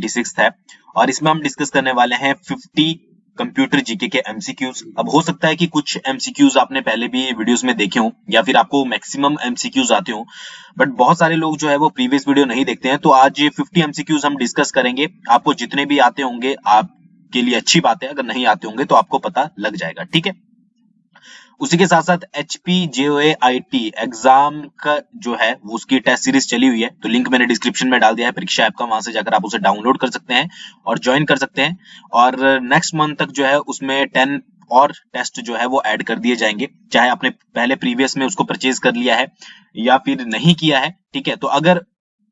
26 है और इसमें हम डिस्कस करने वाले हैं 50 कंप्यूटर जीके के एमसीक्यूज। अब हो सकता है कि कुछ एमसीक्यूज आपने पहले भी वीडियोस में देखे हो या फिर आपको मैक्सिमम एमसीक्यूज आते हो, बट बहुत सारे लोग जो है वो प्रीवियस वीडियो नहीं देखते हैं। तो आज 50 एमसीक्यूज हम डिस्कस करेंगे। आपको जितने भी आते होंगे आपके लिए अच्छी बात है, अगर नहीं आते होंगे तो आपको पता लग जाएगा, ठीक है। उसी के साथ साथ HPJOAIT एग्जाम का जो है वो उसकी टेस्ट सीरीज चली हुई है, तो लिंक मैंने डिस्क्रिप्शन में डाल दिया है परीक्षा ऐप का, वहां से जाकर आप उसे डाउनलोड कर सकते हैं और ज्वाइन कर सकते हैं। और नेक्स्ट मंथ तक जो है उसमें 10 और टेस्ट जो है वो ऐड कर दिए जाएंगे, चाहे आपने पहले प्रीवियस में उसको परचेज कर लिया है या फिर नहीं किया है, ठीक है। तो अगर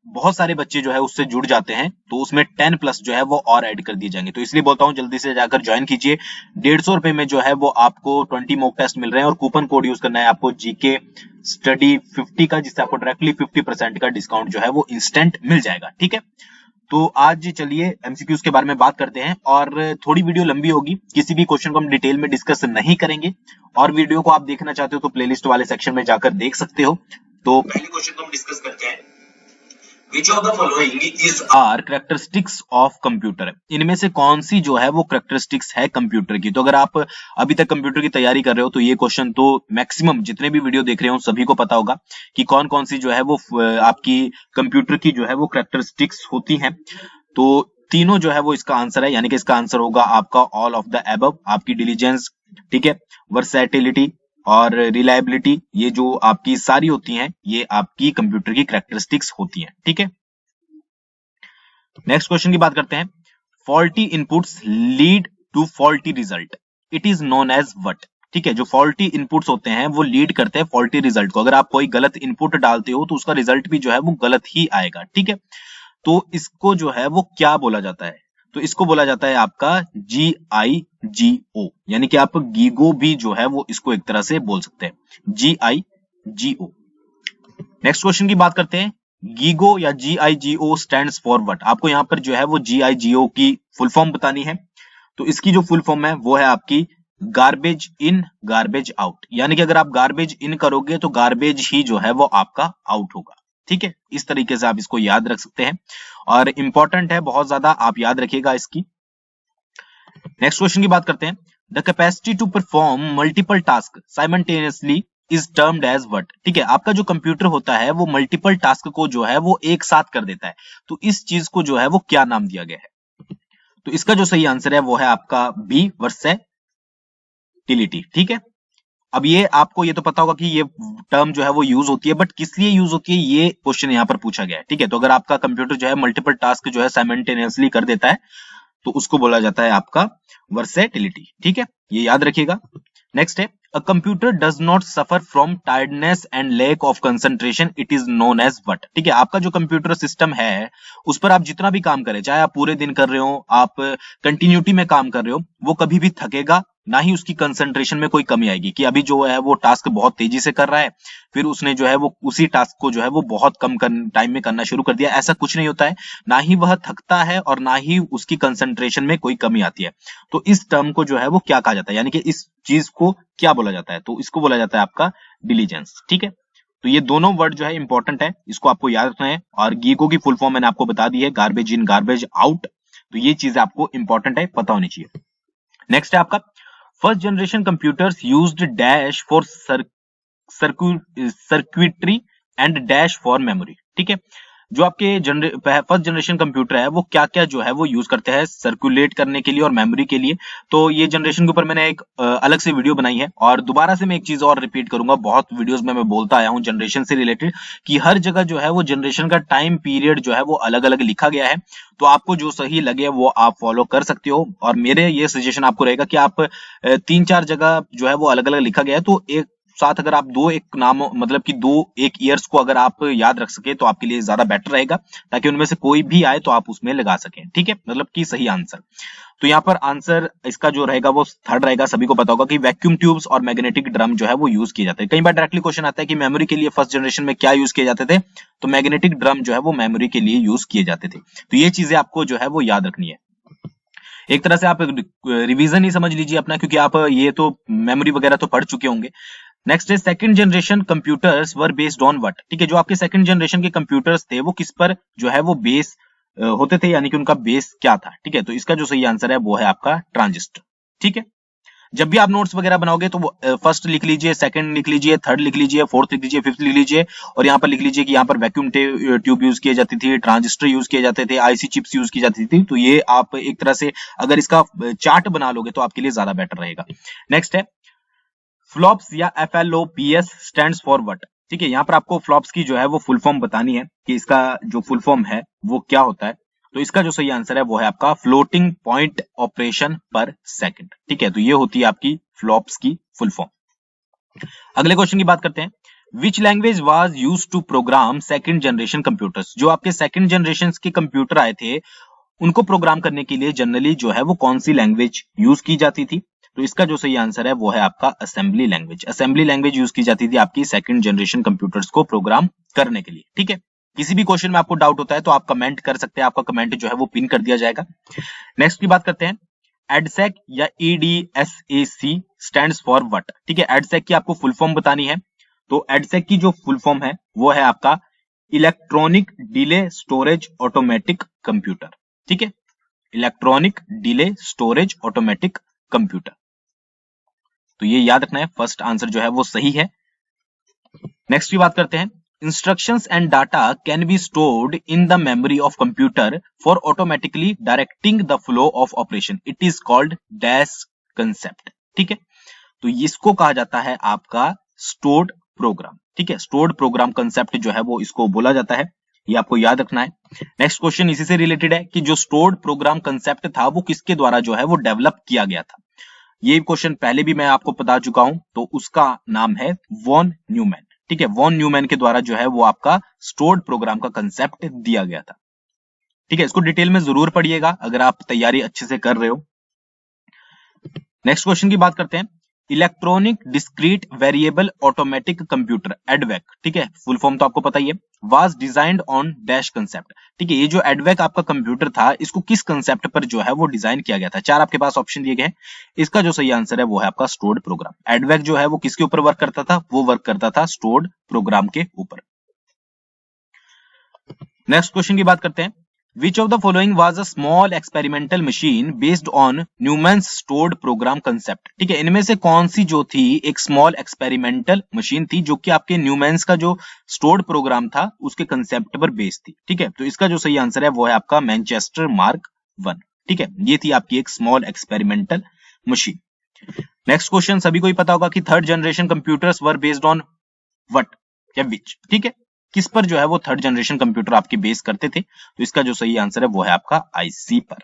बहुत सारे बच्चे जो है उससे जुड़ जाते हैं तो उसमें 10 प्लस जो है वो और ऐड कर दिए जाएंगे। तो इसलिए बोलता हूं जल्दी से जाकर ज्वाइन कीजिए। 150 रुपए में जो है वो आपको 20 मॉक टेस्ट मिल रहे हैं और कूपन कोड यूज करना है आपको जीके स्टडी 50 का, जिससे आपको डायरेक्टली 50% का डिस्काउंट जो है वो इंस्टेंट मिल जाएगा, ठीक है। तो आज चलिए एमसीक्यूज के बारे में बात करते हैं और थोड़ी वीडियो लंबी होगी, किसी भी क्वेश्चन को हम डिटेल में डिस्कस नहीं करेंगे। और वीडियो को आप देखना चाहते हो तो प्लेलिस्ट वाले सेक्शन में जाकर देख सकते हो। तो पहले क्वेश्चन को हम डिस्कस करते हैं। Which of the following is are characteristics of computer? इनमें से कौन सी जो है वो characteristics है कंप्यूटर की। तो अगर आप अभी तक कंप्यूटर की तैयारी कर रहे हो तो ये क्वेश्चन तो मैक्सिमम जितने भी वीडियो देख रहे हो सभी को पता होगा कि कौन कौन सी जो है वो आपकी कंप्यूटर की जो है वो characteristics होती हैं। तो तीनों जो है वो इसका आंसर है, यानी कि इसका आंसर होगा आपका ऑल ऑफ द एबव। आपकी डिलीजेंस, ठीक है, वर्सैटिलिटी और रिलायबिलिटी, ये जो आपकी सारी होती हैं ये आपकी कंप्यूटर की कैरेक्टरिस्टिक्स होती हैं, ठीक है। नेक्स्ट क्वेश्चन की बात करते हैं। Faulty inputs lead to faulty result, it is known as what, ठीक है। जो फॉल्टी इनपुट्स होते हैं वो लीड करते हैं फॉल्टी रिजल्ट को। अगर आप कोई गलत इनपुट डालते हो तो उसका रिजल्ट भी जो है वो गलत ही आएगा, ठीक है। तो इसको जो है वो क्या बोला जाता है, तो इसको बोला जाता है आपका GIGO, यानी कि आप गीगो भी जो है वो इसको एक तरह से बोल सकते हैं, GIGO। नेक्स्ट क्वेश्चन की बात करते हैं। गीगो या GIGO स्टैंड्स फॉर व्हाट। आपको यहां पर जो है वो GIGO की फुल फॉर्म बतानी है। तो इसकी जो फुल फॉर्म है वो है आपकी गार्बेज इन गार्बेज आउट, यानी कि अगर आप गार्बेज इन करोगे तो गार्बेज ही जो है वो आपका आउट होगा, ठीक है। इस तरीके से आप इसको याद रख सकते हैं और इंपॉर्टेंट है बहुत ज्यादा, आप याद रखिएगा इसकी। नेक्स्ट क्वेश्चन की बात करते हैं। The capacity to perform multiple task simultaneously is termed as what, ठीक है। आपका जो कंप्यूटर होता है वो मल्टीपल टास्क को जो है वो एक साथ कर देता है, तो इस चीज को जो है वो क्या नाम दिया गया है। तो इसका जो सही आंसर है वो है आपका बी, वर्सैटिलिटी, ठीक है। अब ये आपको ये तो पता होगा कि ये टर्म जो है वो यूज होती है, बट किस लिए यूज होती है ये क्वेश्चन यहाँ पर पूछा गया है, ठीक है। तो अगर आपका कंप्यूटर जो है मल्टीपल टास्क जो है साइमल्टेनियसली कर देता है तो उसको बोला जाता है आपका वर्सैटिलिटी, ठीक है, ये याद रखिएगा। नेक्स्ट है, a computer does not suffer from tiredness and lack of concentration, it is known as what, ठीक है। आपका जो कंप्यूटर सिस्टम है उस पर आप जितना भी काम करें, चाहे आप पूरे दिन कर रहे हो, आप कंटिन्यूटी में काम कर रहे हो, वो कभी भी थकेगा ना ही उसकी कंसंट्रेशन में कोई कमी आएगी कि अभी जो है वो टास्क बहुत तेजी से कर रहा है, फिर उसने जो है वो उसी टास्क को जो है वो बहुत कम टाइम में करना शुरू कर दिया, ऐसा कुछ नहीं होता है। ना ही वह थकता है और ना ही उसकी कंसंट्रेशन में कोई कमी आती है। तो इस टर्म को जो है वो क्या कहा जाता है, यानी कि इस चीज को क्या बोला जाता है, तो इसको बोला जाता है आपका डिलीजेंस, ठीक है। तो ये दोनों वर्ड जो है इंपॉर्टेंट है, इसको आपको याद रखना है। और गीगो की फुल फॉर्म मैंने आपको बता दी है, गार्बेज इन गार्बेज आउट, तो ये चीज आपको इंपॉर्टेंट है, पता होनी चाहिए। नेक्स्ट है आपका first generation computers used dash for circuitry and dash for memory, ठीक है। जो आपके फर्स्ट जनरेशन कंप्यूटर है वो क्या क्या जो है वो यूज करते हैं सर्कुलेट करने के लिए और मेमोरी के लिए। तो ये जनरेशन के ऊपर मैंने एक अलग से वीडियो बनाई है और दोबारा से मैं एक चीज और रिपीट करूंगा, बहुत वीडियोस में मैं बोलता आया हूं जनरेशन से रिलेटेड कि हर जगह जो है वो जनरेशन का टाइम पीरियड जो है वो अलग अलग लिखा गया है। तो आपको जो सही लगे वो आप फॉलो कर सकते हो और मेरे ये सजेशन आपको रहेगा कि आप 3-4 जगह जो है वो अलग अलग लिखा गया है, तो एक साथ अगर आप दो एक नाम मतलब कि दो एक ईयर्स को अगर आप याद रख सके तो आपके लिए ज्यादा बेटर रहेगा, ताकि उनमें से कोई भी आए तो आप उसमें लगा सकें, ठीक है, मतलब कि सही आंसर। तो यहाँ पर आंसर इसका जो रहेगा वो थर्ड रहेगा। सभी को पता होगा कि वैक्यूम ट्यूब्स और मैग्नेटिक ड्रम जो है वो यूज किए जाते हैं। कई बार डायरेक्टली क्वेश्चन आता है कि मेमोरी के लिए फर्स्ट जनरेशन में क्या यूज किए जाते थे, तो मैग्नेटिक ड्रम जो है वो मेमोरी के लिए यूज किए जाते थे। तो ये चीजें आपको जो है वो याद रखनी है। एक तरह से आप रिवीजन ही समझ लीजिए अपना, क्योंकि आप ये तो मेमोरी वगैरह तो पढ़ चुके होंगे। नेक्स्ट है second generation computers were based on what, ठीक है। जो आपके सेकंड जनरेशन के कंप्यूटर्स थे वो किस पर जो है वो बेस होते थे, यानी कि उनका बेस क्या था। ठीक है, तो इसका जो सही आंसर है वो है आपका ट्रांजिस्टर। ठीक है, जब भी आप नोट्स वगैरह बनाओगे तो फर्स्ट लिख लीजिए, सेकंड लिख लीजिए, थर्ड लिख लीजिए, फोर्थ लिख लीजिए, फिफ्थ लिख लीजिए, और यहाँ पर लिख लीजिए कि यहाँ पर वैक्यूम ट्यूब यूज किए जाती थी, ट्रांजिस्टर यूज किए जाते थे, आईसी चिप्स यूज की जाती थी। तो ये आप एक तरह से अगर इसका चार्ट बना लोगे तो आपके लिए ज्यादा बेटर रहेगा। नेक्स्ट है फ्लॉप्स या FLOPS स्टैंड्स फॉर व्हाट। ठीक है, यहाँ पर आपको फ्लॉप्स की जो है वो फुल फॉर्म बतानी है कि इसका जो फुल फॉर्म है वो क्या होता है। तो इसका जो सही आंसर है वो है आपका फ्लोटिंग पॉइंट ऑपरेशन पर सेकंड। ठीक है, तो ये होती है आपकी फ्लॉप्स की फुल फॉर्म। अगले क्वेश्चन की बात करते हैं, which language was used to program second generation computers. जो आपके सेकंड जनरेशन के कंप्यूटर आए थे उनको प्रोग्राम करने के लिए जनरली जो है वो कौन सी लैंग्वेज यूज की जाती थी। तो इसका जो सही आंसर है वो है आपका assembly language. Assembly language use की जाती थी आपकी सेकंड जनरेशन कंप्यूटर्स को प्रोग्राम करने के लिए। ठीक है, किसी भी क्वेश्चन में आपको डाउट होता है तो आप कमेंट कर सकते हैं, आपका कमेंट जो है वो पिन कर दिया जाएगा। नेक्स्ट की बात करते हैं, एडसेक या EDSAC स्टैंड्स फॉर व्हाट। ठीक है, एडसेक की आपको फुल फॉर्म बतानी है। तो एडसेक की जो फुल फॉर्म है वो है आपका electronic delay storage automatic computer. ठीक है, electronic delay storage automatic computer. तो ये याद रखना है, फर्स्ट आंसर जो है वो सही है। नेक्स्ट की बात करते हैं, instructions and data can be stored in the memory of computer for automatically directing the flow of operation, it is called dash concept. ठीक है, तो इसको कहा जाता है आपका स्टोर्ड प्रोग्राम। ठीक है, स्टोर्ड प्रोग्राम कंसेप्ट जो है वो इसको बोला जाता है, ये आपको याद रखना है। नेक्स्ट क्वेश्चन इसी से रिलेटेड है कि जो स्टोर्ड प्रोग्राम कंसेप्ट था वो किसके द्वारा जो है वो डेवलप किया गया था। ये क्वेश्चन पहले भी मैं आपको बता चुका हूं, तो उसका नाम है वॉन न्यूमैन। ठीक है, वॉन न्यूमैन के द्वारा जो है वो आपका स्टोर्ड प्रोग्राम का कंसेप्ट दिया गया था। ठीक है, इसको डिटेल में जरूर पढ़िएगा अगर आप तैयारी अच्छे से कर रहे हो। नेक्स्ट क्वेश्चन की बात करते हैं, electronic discrete variable automatic computer EDVAC. ठीक है, फुल फॉर्म तो आपको पता ही है, was designed on dash concept. ठीक है, ये जो एडवेक आपका कंप्यूटर था इसको किस कंसेप्ट पर जो है वो डिजाइन किया गया था। चार आपके पास ऑप्शन दिए गए हैं, इसका जो सही आंसर है वो है आपका स्टोर्ड प्रोग्राम। एडवेक जो है वो किसके ऊपर वर्क करता था, वो वर्क करता था स्टोर्ड प्रोग्राम के ऊपर। नेक्स्ट क्वेश्चन की बात करते हैं, Which of the following was a small experimental machine based on Newman's stored program concept? ठीक है, इनमें से कौन सी जो थी एक स्मॉल एक्सपेरिमेंटल मशीन थी जो कि आपके न्यूमैन्स का जो स्टोर्ड प्रोग्राम था उसके कंसेप्ट पर बेस्ड थी। ठीक है, तो इसका जो सही आंसर है वो है आपका मैनचेस्टर मार्क 1। ठीक है, ये थी आपकी एक small experimental machine. Next question सभी को ही पता होगा कि third generation computers were based on what या विच। ठीक है, किस पर जो है वो थर्ड जनरेशन कंप्यूटर आपके बेस करते थे। तो इसका जो सही आंसर है वो है आपका आईसी पर।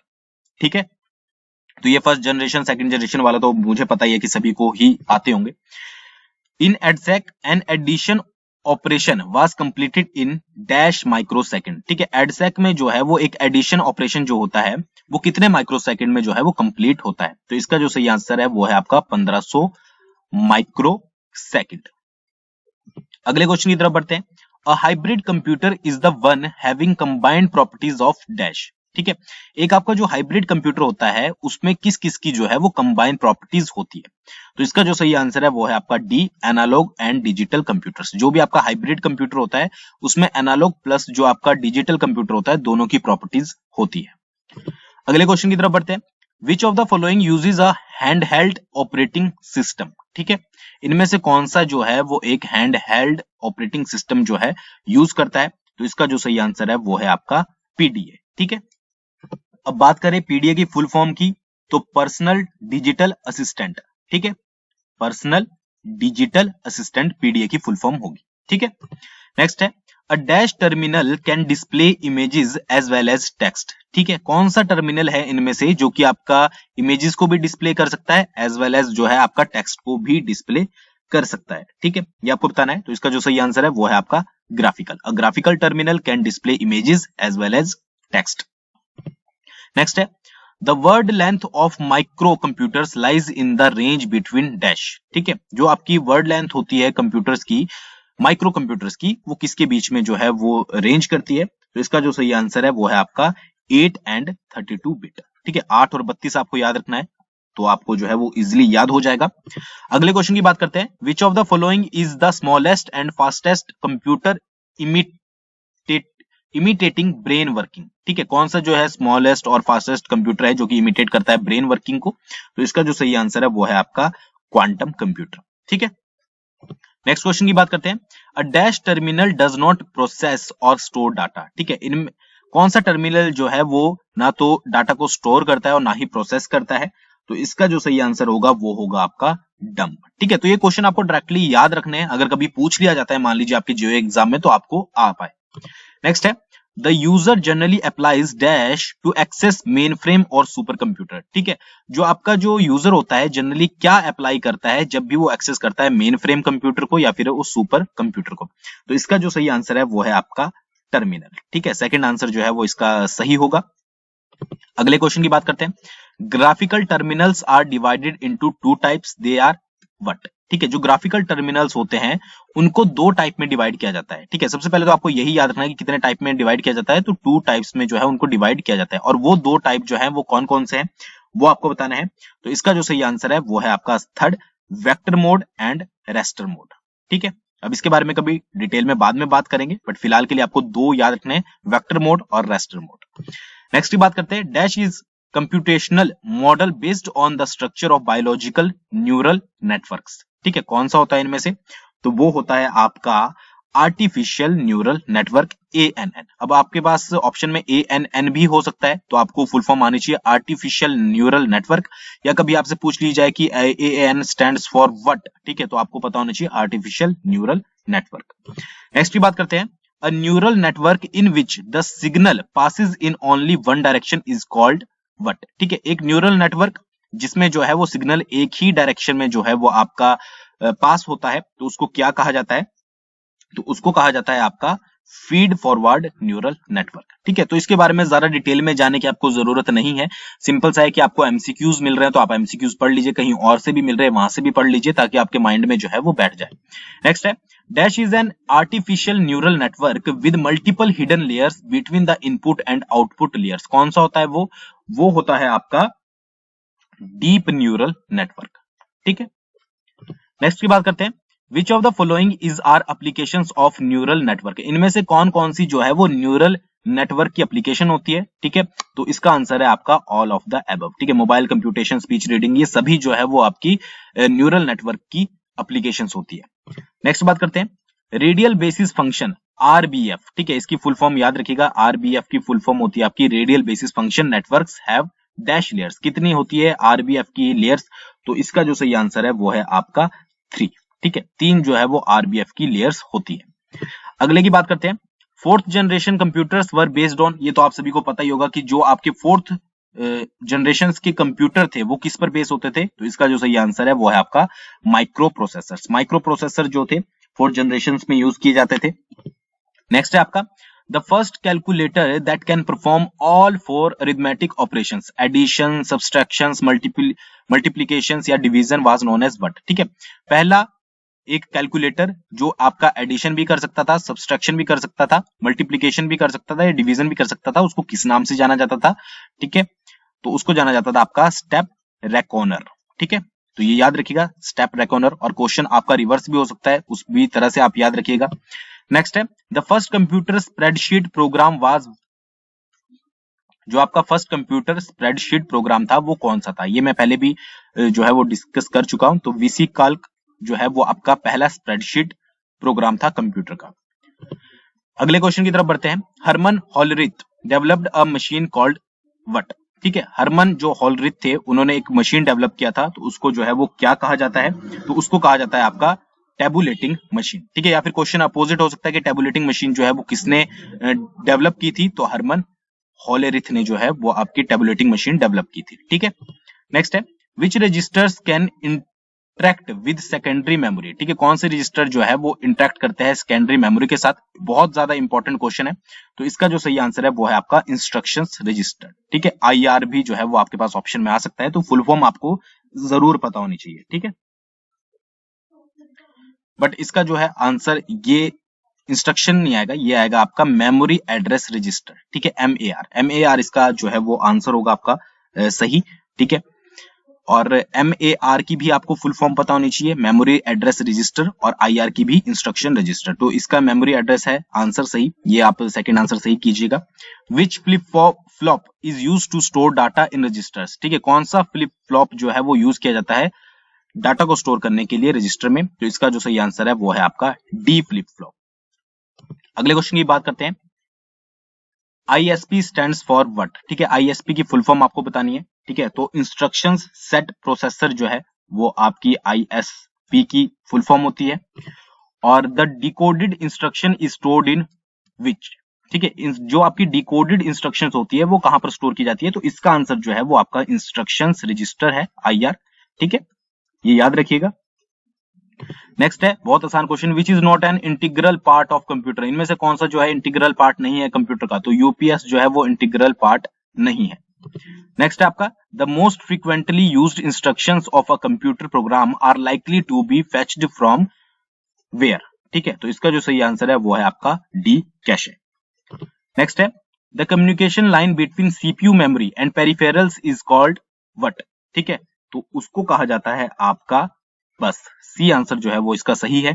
ठीक है, तो ये फर्स्ट जनरेशन सेकंड जनरेशन वाला तो मुझे पता ही है कि सभी को ही आते होंगे। In EDSAC an addition operation was completed in dash microsecond. ठीक है, एडसेक में जो है वो एक एडिशन ऑपरेशन जो होता है वो कितने माइक्रो सेकंड में जो है वो कंप्लीट होता है। तो इसका जो सही आंसर है वो है आपका 1500 माइक्रो सेकंड। अगले क्वेश्चन की तरफ बढ़ते हैं, A hybrid computer is the one having combined properties of dash। ठीक है, एक आपका जो हाइब्रिड कंप्यूटर होता है उसमें किस किस की जो है वो कंबाइंड प्रॉपर्टीज होती है। तो इसका जो सही आंसर है वो है आपका D, analogue and digital computers. जो भी आपका हाइब्रिड कंप्यूटर होता है उसमें एनालॉग प्लस जो आपका डिजिटल कंप्यूटर होता है दोनों की प्रॉपर्टीज होती है। अगले क्वेश्चन की तरफ बढ़ते हैं, which of the following uses a hand held operating system. ठीक है, इनमें से कौन सा जो है वो एक हैंड हेल्ड ऑपरेटिंग सिस्टम जो है यूज करता है। तो इसका जो सही आंसर है वो है आपका पीडीए। ठीक है, अब बात करें पीडीए की फुल फॉर्म की, तो पर्सनल डिजिटल असिस्टेंट। ठीक है, पर्सनल डिजिटल असिस्टेंट पीडीए की फुल फॉर्म होगी। ठीक है, नेक्स्ट है, a dash terminal can display images as well as text. ठीक है, कौन सा टर्मिनल है इनमें से जो कि आपका इमेजेस को भी डिस्प्ले कर सकता है एज वेल एज जो है आपका टेक्स्ट को भी डिस्प्ले कर सकता है। ठीक है, ये आपको बताना है। तो इसका जो सही आंसर है वो है आपका graphical. A graphical terminal can display images as well as text. Next है, the word length of microcomputers lies in the range between dash. ठीक है, जो आपकी वर्ड लेंथ होती है कंप्यूटर्स की, माइक्रो कंप्यूटर्स की, वो किसके बीच में जो है वो रेंज करती है। तो इसका जो सही आंसर है वो है आपका 8 एंड 32 बिट। ठीक है, 8 और 32 आपको याद रखना है तो आपको जो है वो इजिली याद हो जाएगा। अगले क्वेश्चन की बात करते हैं, which of the following is the smallest and fastest computer imitating brain working. ठीक है, कौन सा जो है स्मॉलेस्ट और फास्टेस्ट कंप्यूटर है जो कि इमिटेट करता है ब्रेन वर्किंग को? तो इसका जो सही आंसर है वो है आपका क्वांटम कंप्यूटर। ठीक है, नेक्स्ट क्वेश्चन की बात करते हैं। अ dash terminal does not process और स्टोर डाटा। ठीक है, इनमें कौन सा टर्मिनल जो है वो ना तो डाटा को स्टोर करता है और ना ही प्रोसेस करता है? तो इसका जो सही आंसर होगा वो होगा आपका डंप। ठीक है, तो ये क्वेश्चन आपको डायरेक्टली याद रखने हैं, अगर कभी पूछ लिया जाता है मान लीजिए आपके जीओ एग्जाम में तो आपको आ पाए। नेक्स्ट है the user generally applies dash to access mainframe और सुपर कंप्यूटर। ठीक है, जो आपका जो यूजर होता है जनरली क्या अप्लाई करता है जब भी वो एक्सेस करता है मेन फ्रेम कंप्यूटर को या फिर उस सुपर कंप्यूटर को? तो इसका जो सही आंसर है वो है आपका टर्मिनल। ठीक है, सेकंड आंसर जो है वो इसका सही होगा। अगले क्वेश्चन की बात करते हैं। Graphical terminals are divided into two types, they are what? ठीक है, जो ग्राफिकल टर्मिनल्स होते हैं उनको दो टाइप में डिवाइड किया जाता है। ठीक है, सबसे पहले तो आपको यही याद रखना है कि कितने टाइप में डिवाइड किया जाता है, तो टू टाइप्स में जो है उनको डिवाइड किया जाता है, और वो दो टाइप जो है वो कौन कौन से हैं वो आपको बताना है। तो इसका जो सही आंसर है वो है आपका third, vector mode and raster mode. ठीक है, अब इसके बारे में कभी डिटेल में बाद में बात करेंगे, बट फिलहाल के लिए आपको दो याद रखने हैं, वेक्टर मोड और रेस्टर मोड। नेक्स्ट की बात करते हैं। Dash is computational model based on the structure of biological neural networks. ठीक है, कौन सा होता है इनमें से? तो वो होता है आपका आर्टिफिशियल न्यूरल नेटवर्क, ANN। अब आपके पास ऑप्शन में ANN भी हो सकता है, तो आपको फुल फॉर्म आनी चाहिए आर्टिफिशियल न्यूरल नेटवर्क, या कभी आपसे पूछ ली जाए कि AAN स्टैंड्स फॉर व्हाट। ठीक है, तो आपको पता होना चाहिए आर्टिफिशियल न्यूरल नेटवर्क। नेक्स्ट की बात करते हैं। A neural network in which the signal passes in only one direction is called what? ठीक है, एक न्यूरल नेटवर्क जिसमें जो है वो सिग्नल एक ही डायरेक्शन में जो है वो आपका पास होता है, तो उसको क्या कहा जाता है? तो उसको कहा जाता है आपका फीड फॉरवर्ड न्यूरल नेटवर्क। ठीक है, तो इसके बारे में ज्यादा डिटेल में जाने की आपको जरूरत नहीं है, सिंपल सा है कि आपको एमसीक्यूज मिल रहे हैं तो आप एमसीक्यूज पढ़ लीजिए, कहीं और से भी मिल रहे हैं वहां से भी पढ़ लीजिए ताकि आपके माइंड में जो है वो बैठ जाए। नेक्स्ट है dash is an artificial neural network with multiple hidden layers between the input and output layers. कौन सा होता है वो होता है आपका डीप न्यूरल नेटवर्क। ठीक है, नेक्स्ट की बात करते हैं। Which of the following is are applications of neural network? इनमें से कौन कौन सी जो है वो न्यूरल नेटवर्क की एप्लीकेशन होती है? ठीक है, तो इसका आंसर है आपका ऑल ऑफ द अबव। ठीक है, मोबाइल कंप्यूटेशन, स्पीच रीडिंग, ये सभी जो है वो आपकी न्यूरल नेटवर्क की एप्लीकेशंस होती है। नेक्स्ट बात करते हैं। Radial basis function, RBF। ठीक है, इसकी फुल फॉर्म याद रखिएगा, RBF की फुल फॉर्म होती है आपकी radial basis function networks have dash layers. कितनी होती है RBF की लेयर्स? तो इसका जो सही आंसर है वो है आपका 3। ठीक है, 3 जो है वो RBF की लेयर्स होती है। अगले की बात करते हैं। Fourth generation computers were based on, ये तो आप सभी को पता ही होगा कि जो आपके फोर्थ जनरेशन के कंप्यूटर थे वो किस पर बेस होते थे? तो इसका जो सही आंसर है वो है आपका माइक्रो प्रोसेसर्स। माइक्रो प्रोसेसर जो थे फोर्थ जनरेशन में यूज किए जाते थे। नेक्स्ट है आपका the first calculator that can perform all 4 arithmetic operations, addition, subtractions, multiplications या division was known as what? ठीक है, पहला एक कैलकुलेटर जो आपका एडिशन भी कर सकता था, सब्सट्रैक्शन भी कर सकता था, मल्टीप्लिकेशन भी कर सकता था या डिवीजन भी कर सकता था, उसको किस नाम से जाना जाता था? ठीक है, तो उसको जाना जाता था आपका स्टेप रेकॉनर। ठीक है, तो ये याद रखिएगा स्टेप रेकॉनर, और क्वेश्चन आपका रिवर्स भी हो सकता है, उस भी तरह से आप याद रखिएगा। नेक्स्ट है the first computer spreadsheet programme was, जो आपका फर्स्ट कंप्यूटर स्प्रेडशीट प्रोग्राम था वो कौन सा था? ये मैं पहले भी जो है वो डिस्कस कर चुका हूं। तो VC कैल्क जो है वो आपका पहला स्प्रेडशीट प्रोग्राम था कंप्यूटर का। अगले क्वेश्चन की तरफ बढ़ते हैं। Herman Hollerith developed a machine called what? ठीक है, हरमन जो हॉलरिथ थे उन्होंने एक मशीन डेवलप किया था, तो उसको जो है वो क्या कहा जाता है? तो उसको कहा जाता है आपका टेबुलेटिंग मशीन। ठीक है, या फिर क्वेश्चन अपोजिट हो सकता है कि टेबुलेटिंग मशीन जो है वो किसने डेवलप की थी? तो हरमन हॉलरिथ ने जो है वो आपकी टेबुलेटिंग मशीन डेवलप की थी। ठीक है, नेक्स्ट है which registers can interact with secondary memory? ठीक है, कौन से रजिस्टर जो है वो इंटरेक्ट करते हैं सेकेंडरी मेमोरी के साथ? बहुत ज्यादा इंपॉर्टेंट क्वेश्चन है, तो इसका जो सही आंसर है वो है आपका इंस्ट्रक्शंस रजिस्टर। ठीक है, IR भी जो है वो आपके पास ऑप्शन में आ सकता है, तो फुल फॉर्म आपको जरूर पता होनी चाहिए। ठीक है, बट इसका जो है आंसर ये इंस्ट्रक्शन नहीं आएगा, ये आएगा आपका मेमोरी एड्रेस रजिस्टर। ठीक है, MAR इसका जो है वो आंसर होगा आपका सही। ठीक है, और MAR की भी आपको फुल फॉर्म पता होनी चाहिए, मेमोरी एड्रेस रजिस्टर, और IR की भी इंस्ट्रक्शन रजिस्टर। तो इसका मेमोरी एड्रेस है आंसर सही, ये आप सेकंड आंसर सही कीजिएगा। Which flip flop is use to store data in registers, ठीक है, कौन सा फ्लिप फ्लॉप जो है वो यूज किया जाता है डाटा को स्टोर करने के लिए रजिस्टर में। तो इसका जो सही आंसर है वो है आपका डी फ्लिप फ्लॉप। अगले क्वेश्चन की बात करते हैं। ISP स्टैंड्स फॉर व्हाट, ठीक है, ISP की फुल फॉर्म आपको बतानी है, ठीक है। तो इंस्ट्रक्शंस सेट प्रोसेसर जो है वो आपकी ISP की फुल फॉर्म होती है। और the decoded instruction is stored in which, ठीक है, जो आपकी डिकोडेड इंस्ट्रक्शंस होती है वो कहां पर स्टोर की जाती है। तो इसका आंसर जो है वो आपका इंस्ट्रक्शंस रजिस्टर है, IR, ठीक है, ये याद रखिएगा। नेक्स्ट है बहुत आसान question, which is not an integral part of computer, इनमें से कौन सा जो है इंटीग्रल पार्ट नहीं है कंप्यूटर का। तो UPS जो है वो इंटीग्रल पार्ट नहीं है। नेक्स्ट है आपका the most frequently used instructions of a computer program are likely to be fetched from where, ठीक है। तो इसका जो सही आंसर है वो है आपका डी कैशे। नेक्स्ट है the communication line between CPU memory and peripherals is called what, ठीक है। तो उसको कहा जाता है आपका बस, सी आंसर जो है वो इसका सही है।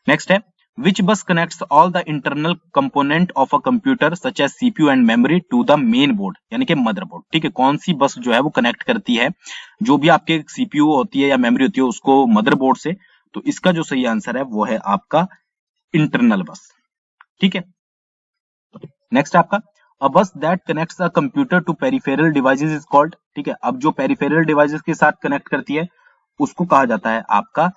नेक्स्ट है which bus connects all the internal component of a computer such as CPU and memory to the main board, यानी कि मदरबोर्ड, ठीक है। कौन सी बस जो है वो कनेक्ट करती है जो भी आपके CPU होती है या मेमोरी होती है उसको मदरबोर्ड से। तो इसका जो सही आंसर है वो है आपका इंटरनल बस, ठीक है। नेक्स्ट आपका a bus that connects a computer to peripheral devices is called, ठीक है। अब जो पेरिफेरल डिवाइसेस के साथ कनेक्ट करती है उसको कहा जाता है आपका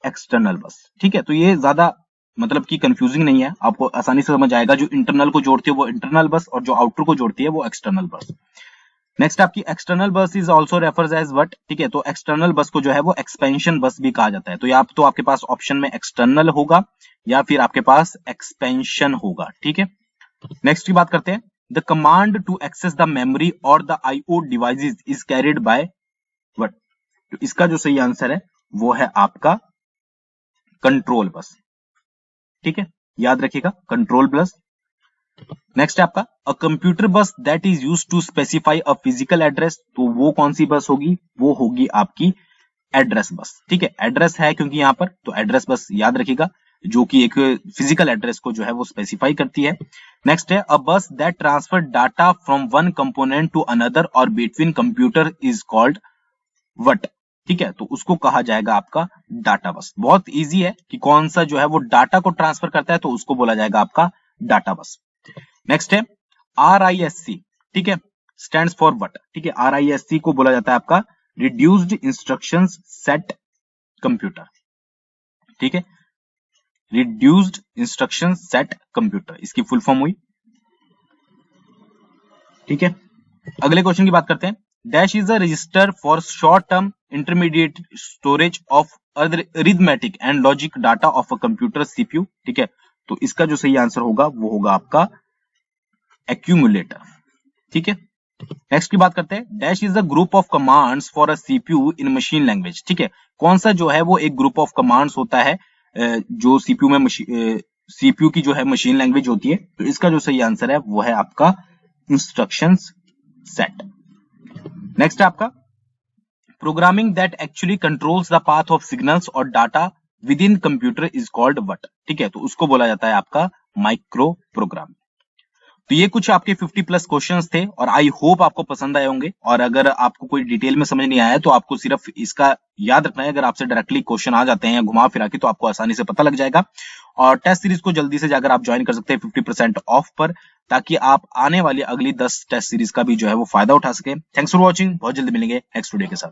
एक्सटर्नल बस, ठीक है। तो ये ज्यादा मतलब कि कंफ्यूजिंग नहीं है, आपको आसानी से समझ आएगा। जो इंटरनल को जोड़ती है वो इंटरनल बस और जो आउटर को जोड़ती है वो एक्सटर्नल बस। नेक्स्ट आपकी external bus is also refers as what, ठीक है। तो एक्सटर्नल बस को जो है वो एक्सपेंशन बस भी कहा जाता है। तो या तो आपके पास ऑप्शन में एक्सटर्नल होगा या फिर आपके पास एक्सपेंशन होगा, ठीक है। नेक्स्ट की बात करते हैं the command to access the memory और the IO devices is carried by what. तो इसका जो सही आंसर है वो है आपका कंट्रोल बस, ठीक है, याद रखिएगा कंट्रोल बस। नेक्स्ट है आपका a computer bus that is use to specify a physical address. तो वो कौन सी बस होगी, वो होगी आपकी एड्रेस बस, ठीक है। एड्रेस है क्योंकि यहां पर, तो एड्रेस बस याद रखिएगा जो कि एक फिजिकल एड्रेस को जो है वो स्पेसिफाई करती है। नेक्स्ट है a bus that transfer data from one component to another और between computer is called what, ठीक है। तो उसको कहा जाएगा आपका डाटा बस। बहुत इजी है कि कौन सा जो है वो डाटा को ट्रांसफर करता है, तो उसको बोला जाएगा आपका डाटा बस। नेक्स्ट है RISC, ठीक है, स्टैंड्स फॉर व्हाट, ठीक है। RISC को बोला जाता है आपका रिड्यूस्ड इंस्ट्रक्शंस सेट कंप्यूटर, ठीक है, रिड्यूस्ड इंस्ट्रक्शन सेट कंप्यूटर, इसकी फुल फॉर्म हुई, ठीक है। अगले क्वेश्चन की बात करते हैं। Dash is a resistor for short term intermediate storage of arithmetic and logic data of a computer CPU, ठीक है। तो इसका जो सही आंसर होगा वो होगा आपका एक्यूमुलेटर, ठीक है। नेक्स्ट की बात करते हैं। Dash is a group of commands for a CPU in machine language, ठीक है। कौन सा जो है वो एक ग्रुप ऑफ कमांड्स होता है जो CPU में CPU की जो है मशीन लैंग्वेज होती है। तो इसका जो सही आंसर है वो है आपका इंस्ट्रक्शंस सेट। नेक्स्ट है आपका programming that actually controls the path of signals और data within computer is called what, ठीक है। तो उसको बोला जाता है आपका माइक्रो प्रोग्राम। तो ये कुछ आपके 50 प्लस क्वेश्चंस थे और आई होप आपको पसंद आए होंगे। और अगर आपको कोई डिटेल में समझ नहीं आया तो आपको सिर्फ इसका याद रखना है, अगर आपसे डायरेक्टली क्वेश्चन आ जाते हैं या घुमा फिरा के तो आपको आसानी से पता लग जाएगा। और टेस्ट सीरीज को जल्दी से जाकर आप ज्वाइन कर सकते हैं 50% ऑफ पर, ताकि आप आने वाली अगली 10 टेस्ट सीरीज का भी जो है वो फायदा उठा सके। थैंक्स फॉर वॉचिंग, बहुत जल्दी मिलेंगे नेक्स्ट वीडियो के साथ।